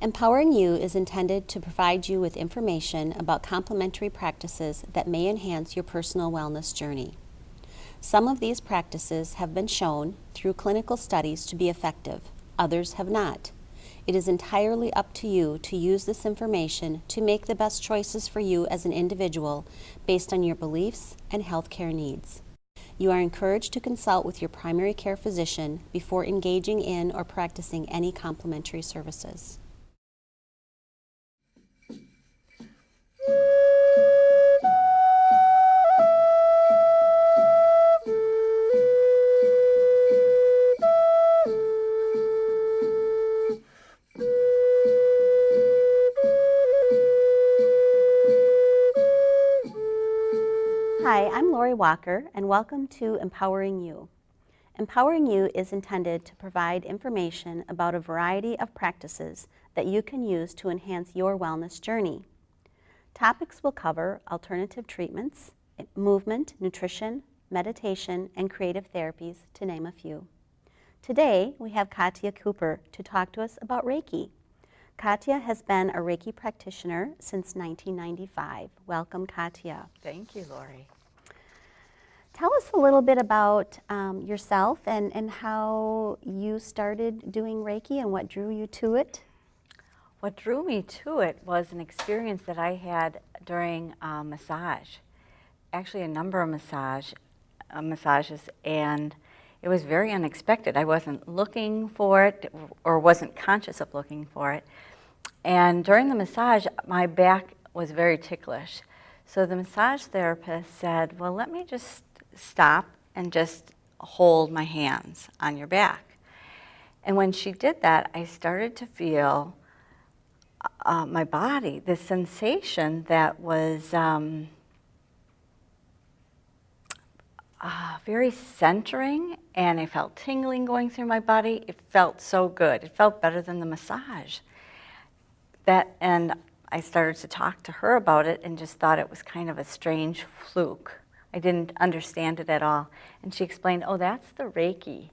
Empowering You is intended to provide you with information about complementary practices that may enhance your personal wellness journey. Some of these practices have been shown through clinical studies to be effective, others have not. It is entirely up to you to use this information to make the best choices for you as an individual based on your beliefs and healthcare needs. You are encouraged to consult with your primary care physician before engaging in or practicing any complementary services. Hi, I'm Lori Walker, and welcome to Empowering You. Empowering You is intended to provide information about a variety of practices that you can use to enhance your wellness journey. Topics will cover alternative treatments, movement, nutrition, meditation, and creative therapies, to name a few. Today, we have Katia Cooper to talk to us about Reiki. Katia has been a Reiki practitioner since 1995. Welcome, Katia. Thank you, Lori. Tell us a little bit about yourself and how you started doing Reiki and what drew you to it. What drew me to it was an experience that I had during massage. Actually, a number of massages, and it was very unexpected. I wasn't looking for it or wasn't conscious of looking for it. And during the massage, my back was very ticklish. So the massage therapist said, well, let me just stop and just hold my hands on your back. And when she did that, I started to feel my body, this sensation that was very centering, and I felt tingling going through my body. It felt so good. It felt better than the massage. And I started to talk to her about it and just thought it was kind of a strange fluke. I didn't understand it at all. And she explained, oh, that's the Reiki.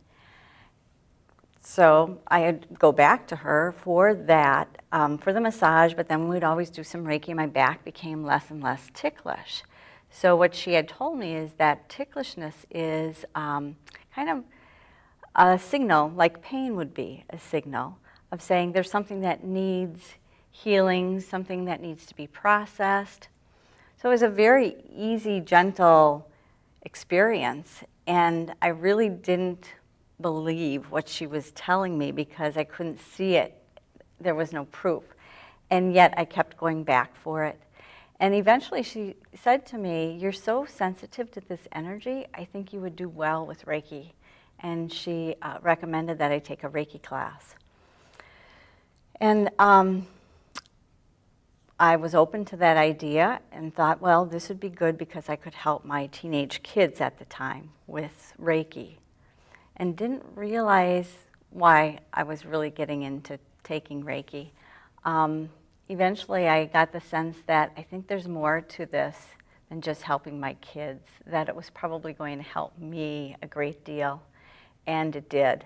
So I'd go back to her for that, for the massage, but then we'd always do some Reiki, and my back became less and less ticklish. So what she had told me is that ticklishness is kind of a signal, like pain would be a signal, of saying there's something that needs healing, something that needs to be processed. So it was a very easy, gentle experience, and I really didn't believe what she was telling me because I couldn't see it. There was no proof. And yet I kept going back for it. And eventually she said to me, you're so sensitive to this energy, I think you would do well with Reiki. And she recommended that I take a Reiki class. And I was open to that idea and thought, well, this would be good because I could help my teenage kids at the time with Reiki. And didn't realize why I was really getting into taking Reiki. Eventually I got the sense that I think there's more to this than just helping my kids, that it was probably going to help me a great deal, and it did.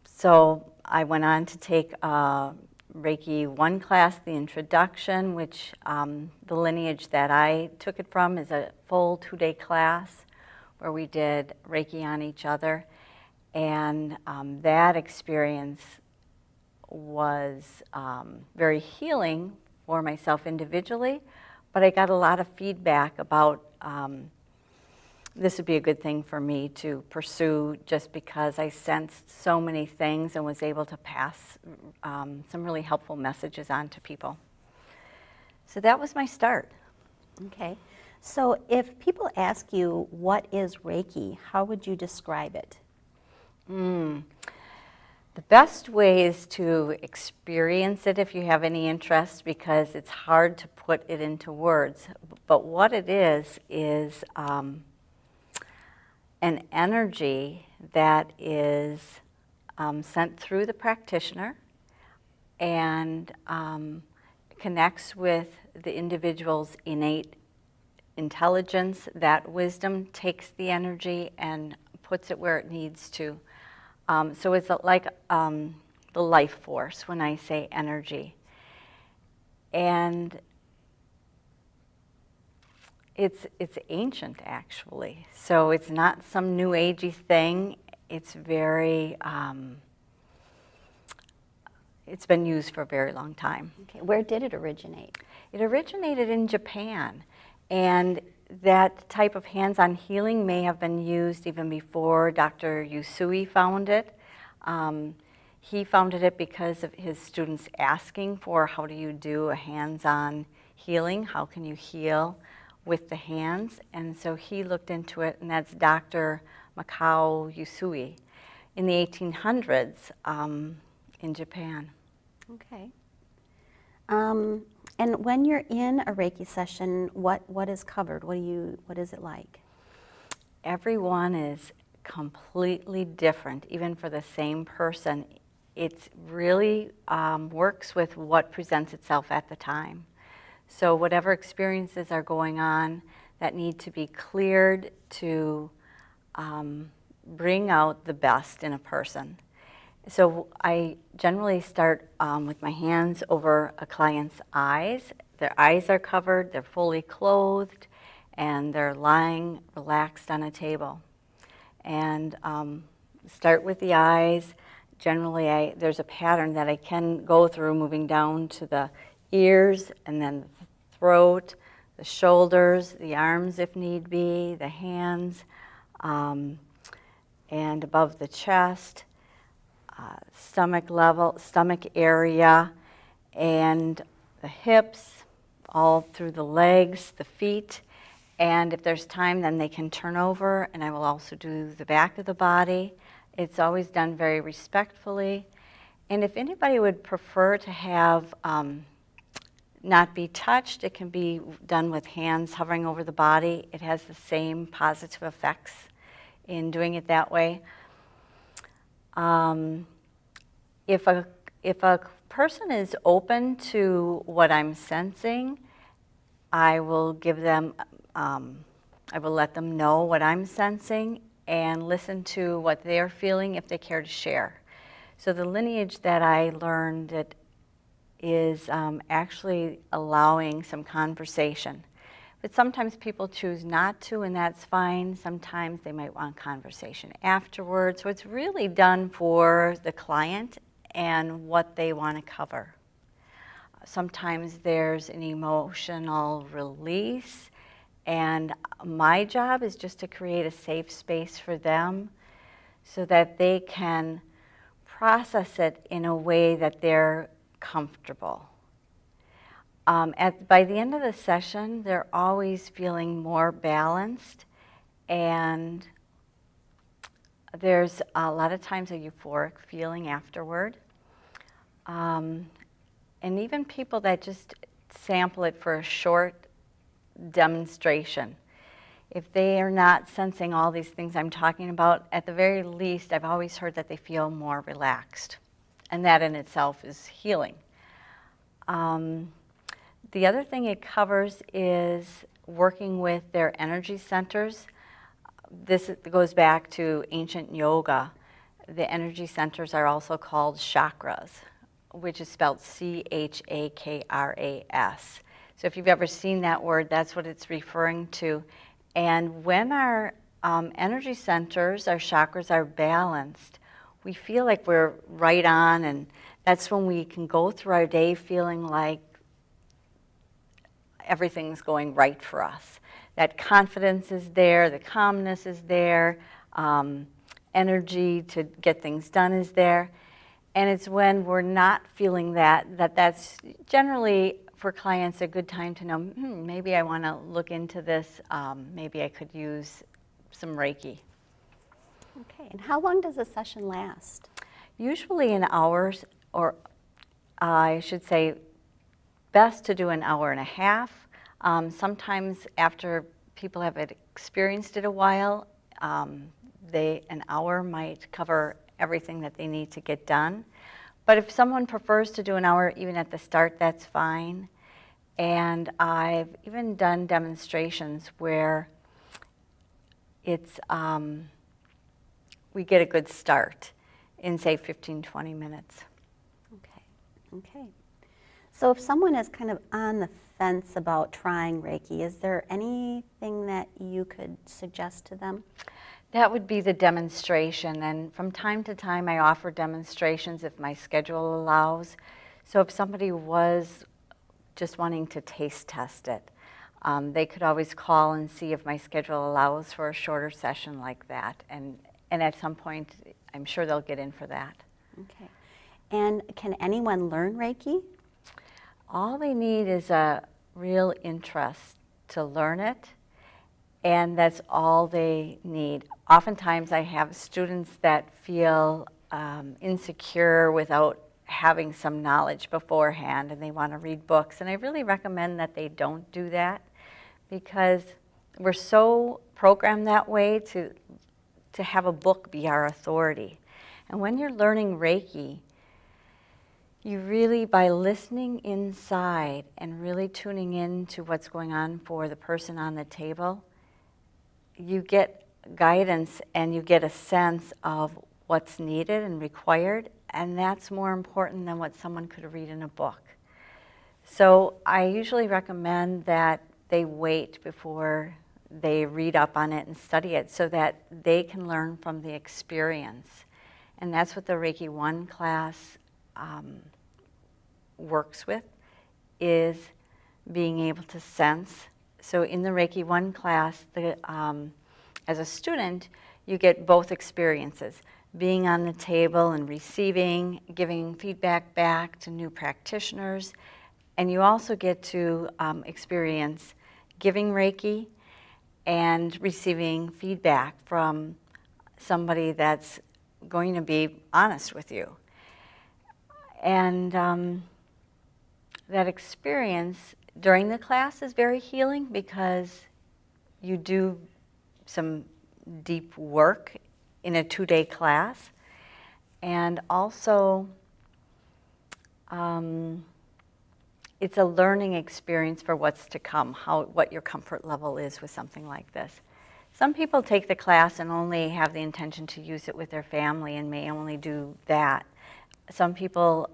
So I went on to take Reiki 1 class, the introduction, which the lineage that I took it from is a full 2-day class where we did Reiki on each other. And that experience was very healing for myself individually, but I got a lot of feedback about this would be a good thing for me to pursue just because I sensed so many things and was able to pass some really helpful messages on to people. So that was my start. Okay. So if people ask you, what is Reiki, how would you describe it? The best way is to experience it if you have any interest, because it's hard to put it into words. But what it is an energy that is sent through the practitioner and connects with the individual's innate intelligence. That wisdom takes the energy and puts it where it needs to. So it's like the life force when I say energy. And it's ancient, actually. So it's not some new agey thing. It's very, it's been used for a very long time. Okay, where did it originate? It originated in Japan, and that type of hands-on healing may have been used even before Dr. Usui found it. He founded it because of his students asking for, how do you do a hands-on healing? How can you heal with the hands? And so he looked into it, and that's Dr. Mikao Usui in the 1800s in Japan. Okay. And when you're in a Reiki session, what is covered? What is it like? Everyone is completely different, even for the same person. It really works with what presents itself at the time. So whatever experiences are going on that need to be cleared to bring out the best in a person. So I generally start with my hands over a client's eyes. Their eyes are covered, they're fully clothed, and they're lying relaxed on a table. And start with the eyes. Generally, there's a pattern that I can go through, moving down to the ears, and then the throat, the shoulders, the arms if need be, the hands, and above the chest. Stomach level, stomach area, and the hips, all through the legs, the feet. And if there's time, then they can turn over, and I will also do the back of the body. It's always done very respectfully. And if anybody would prefer to have not be touched, it can be done with hands hovering over the body. It has the same positive effects in doing it that way. If a person is open to what I'm sensing, I will give them, I will let them know what I'm sensing and listen to what they're feeling if they care to share. So the lineage that I learned that is actually allowing some conversation. But sometimes people choose not to, and that's fine. Sometimes they might want conversation afterwards. So it's really done for the client and what they want to cover. Sometimes there's an emotional release, and my job is just to create a safe space for them so that they can process it in a way that they're comfortable. By the end of the session, they're always feeling more balanced, and there's a lot of times a euphoric feeling afterward. And even people that just sample it for a short demonstration, if they are not sensing all these things I'm talking about, at the very least, I've always heard that they feel more relaxed, and that in itself is healing. The other thing it covers is working with their energy centers. This goes back to ancient yoga. The energy centers are also called chakras, which is spelled C-H-A-K-R-A-S. So if you've ever seen that word, that's what it's referring to. And when our energy centers, our chakras are balanced, we feel like we're right on, and that's when we can go through our day feeling like everything's going right for us. That confidence is there, the calmness is there, energy to get things done is there. And it's when we're not feeling that's generally for clients a good time to know, maybe I want to look into this, maybe I could use some Reiki. Okay, and how long does a session last? Usually an hour, or I should say best to do an hour and a half. Sometimes after people have experienced it a while, an hour might cover everything that they need to get done. But if someone prefers to do an hour even at the start, that's fine. And I've even done demonstrations where it's we get a good start in, say, 15, 20 minutes. Okay. Okay. So if someone is kind of on the fence about trying Reiki, is there anything that you could suggest to them? That would be the demonstration, and from time to time I offer demonstrations if my schedule allows. So if somebody was just wanting to taste test it, they could always call and see if my schedule allows for a shorter session like that, and at some point I'm sure they'll get in for that. Okay. And can anyone learn Reiki? All they need is a real interest to learn it, and that's all they need. Oftentimes I have students that feel insecure without having some knowledge beforehand, and they want to read books, and I really recommend that they don't do that, because we're so programmed that way to have a book be our authority. And when you're learning Reiki, you really, by listening inside and really tuning in to what's going on for the person on the table, you get guidance and you get a sense of what's needed and required, and that's more important than what someone could read in a book. So I usually recommend that they wait before they read up on it and study it so that they can learn from the experience. And that's what the Reiki 1 class works with, is being able to sense. So in the Reiki 1 class, as a student, you get both experiences, being on the table and receiving, giving feedback back to new practitioners, and you also get to experience giving Reiki and receiving feedback from somebody that's going to be honest with you. And that experience during the class is very healing, because you do some deep work in a 2-day class, and also it's a learning experience for what's to come, what your comfort level is with something like this. Some people take the class and only have the intention to use it with their family and may only do that. Some people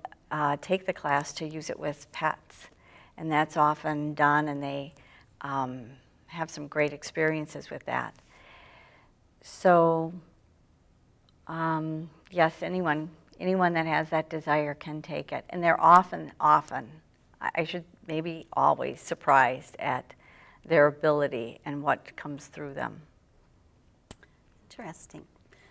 take the class to use it with pets, and that's often done, and they have some great experiences with that. So yes, anyone that has that desire can take it, and they're often, I should maybe always, surprised at their ability and what comes through them. Interesting.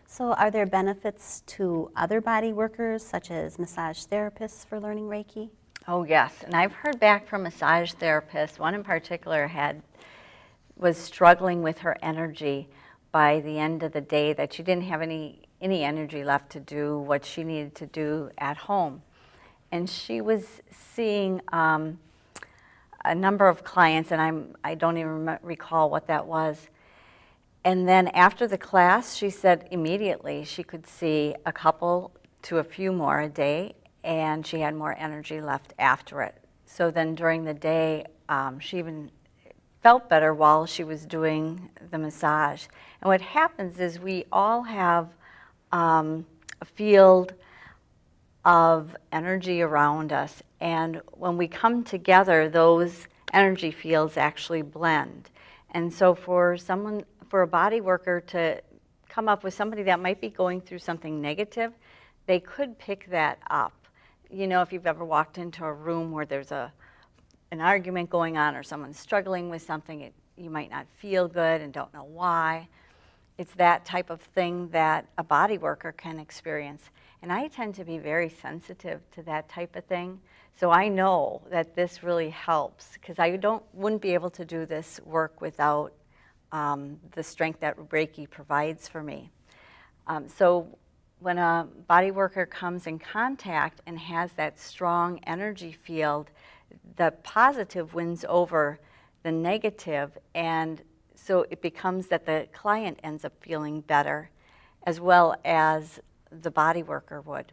So are there benefits to other body workers, such as massage therapists, for learning Reiki? Oh yes, and I've heard back from massage therapists. One in particular was struggling with her energy by the end of the day, that she didn't have any energy left to do what she needed to do at home. And she was seeing a number of clients, and I don't even recall what that was. And then after the class, she said immediately she could see a couple to a few more a day, and she had more energy left after it. So then during the day, she even felt better while she was doing the massage. And what happens is we all have a field of energy around us, and when we come together, those energy fields actually blend. And so for a body worker to come up with somebody that might be going through something negative, they could pick that up. You know, if you've ever walked into a room where there's an argument going on, or someone's struggling with something, you might not feel good and don't know why. It's that type of thing that a body worker can experience. And I tend to be very sensitive to that type of thing. So I know that this really helps, because I wouldn't be able to do this work without the strength that Reiki provides for me. So when a body worker comes in contact and has that strong energy field, the positive wins over the negative, and so it becomes that the client ends up feeling better as well as the body worker would.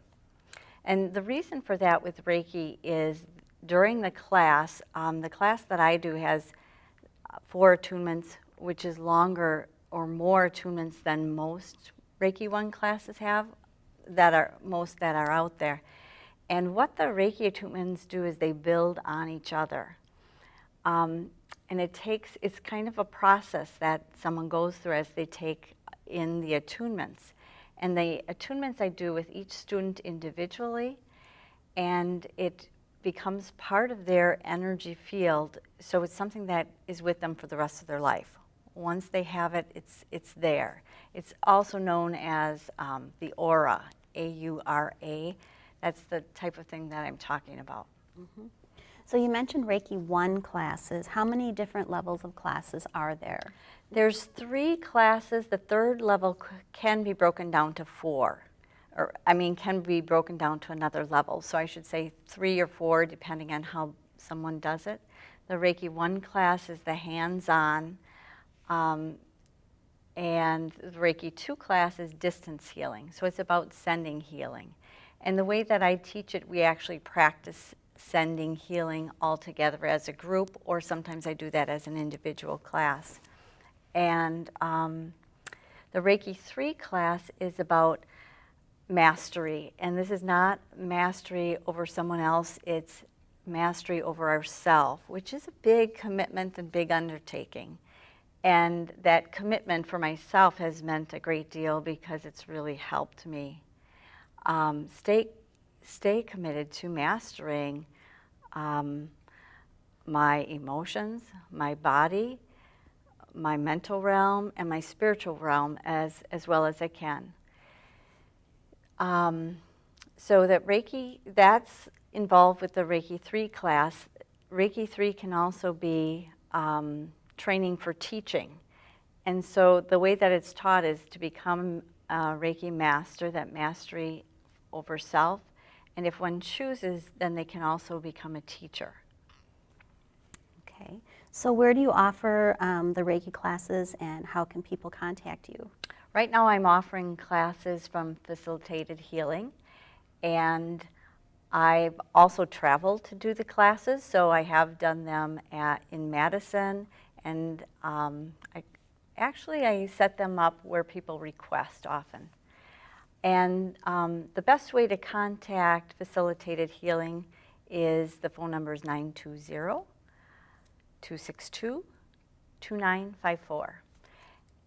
And the reason for that with Reiki is during the class that I do has 4 attunements, which is longer or more attunements than most Reiki 1 classes have, most that are out there. And what the Reiki attunements do is they build on each other. And it's kind of a process that someone goes through as they take in the attunements. And the attunements I do with each student individually, and it becomes part of their energy field, so it's something that is with them for the rest of their life. Once they have it, it's there. It's also known as the aura, A-U-R-A. That's the type of thing that I'm talking about. Mm-hmm. So you mentioned Reiki 1 classes. How many different levels of classes are there? There's 3 classes. The third level can be broken down to 4. Can be broken down to another level. So I should say 3 or 4, depending on how someone does it. The Reiki 1 class is the hands-on, and the Reiki 2 class is distance healing. So it's about sending healing. And the way that I teach it, we actually practice sending healing all together as a group, or sometimes I do that as an individual class. And the Reiki 3 class is about mastery, and this is not mastery over someone else, it's mastery over ourselves, which is a big commitment and big undertaking. And that commitment for myself has meant a great deal because it's really helped me stay committed to mastering my emotions, my body, my mental realm, and my spiritual realm as well as I can. So that Reiki, that's involved with the Reiki 3 class. Reiki 3 can also be training for teaching. And so the way that it's taught is to become a Reiki master, that mastery over self. And if one chooses, then they can also become a teacher. Okay. So where do you offer the Reiki classes, and how can people contact you? Right now I'm offering classes from Facilitated Healing, and I've also traveled to do the classes, so I have done them in Madison, and I set them up where people request often. And the best way to contact Facilitated Healing is the phone number is 920-262-2954.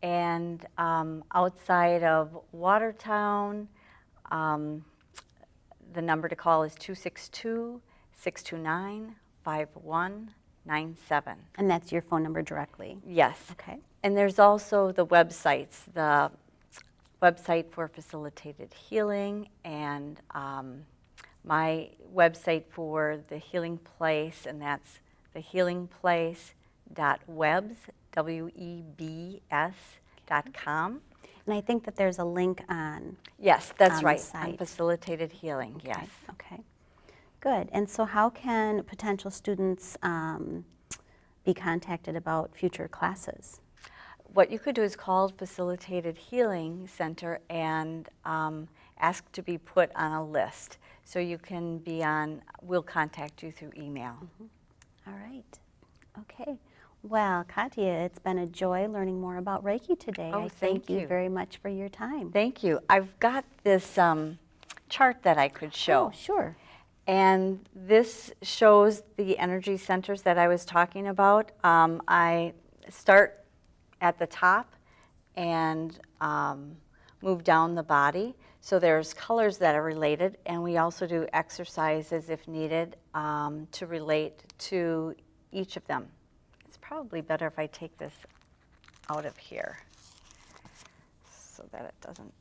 And outside of Watertown, the number to call is 262-629-5197. And that's your phone number directly? Yes. Okay. And there's also the websites, the website for Facilitated Healing, and my website for the Healing Place, and that's thehealingplace.webs, webs.com. And I think that there's a link on. Yes, that's on right, the site. on Facilitated Healing, Okay. yes. Okay, good. And so how can potential students be contacted about future classes? What you could do is call Facilitated Healing Center and ask to be put on a list. So you can be on, we'll contact you through email. Mm-hmm. All right. Okay. Well, Katia, it's been a joy learning more about Reiki today. Oh, I thank you you very much for your time. Thank you. I've got this chart that I could show. Oh, sure. And this shows the energy centers that I was talking about. I start at the top and move down the body. So there's colors that are related, and we also do exercises if needed to relate to each of them. It's probably better if I take this out of here so that it doesn't.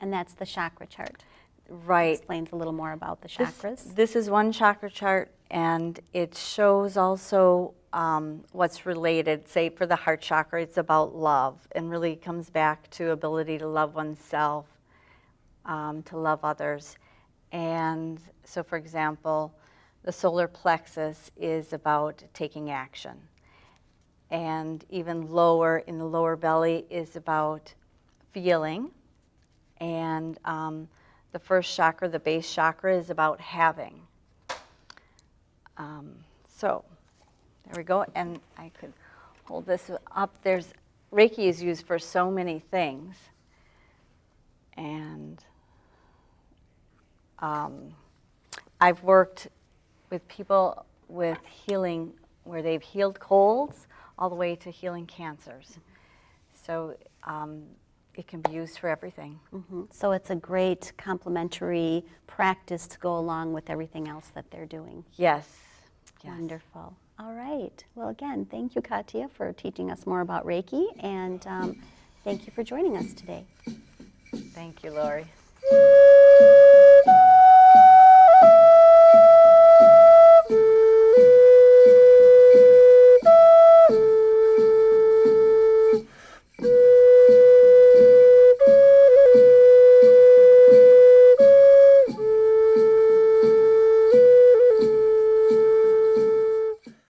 And that's the chakra chart. Right. Explains a little more about the chakras. This is one chakra chart, and it shows also what's related. Say for the heart chakra, it's about love, and really comes back to ability to love oneself, to love others. And so, for example, the solar plexus is about taking action. And even lower, in the lower belly, is about feeling. And the first chakra, the base chakra, is about having. So there we go. And I could hold this up. Reiki is used for so many things. I've worked with people with healing, where they've healed colds all the way to healing cancers. So it can be used for everything. So it's a great complementary practice to go along with everything else that they're doing. Yes. Wonderful. All right. Well, again, thank you, Katia, for teaching us more about Reiki, and thank you for joining us today. Thank you, Lori.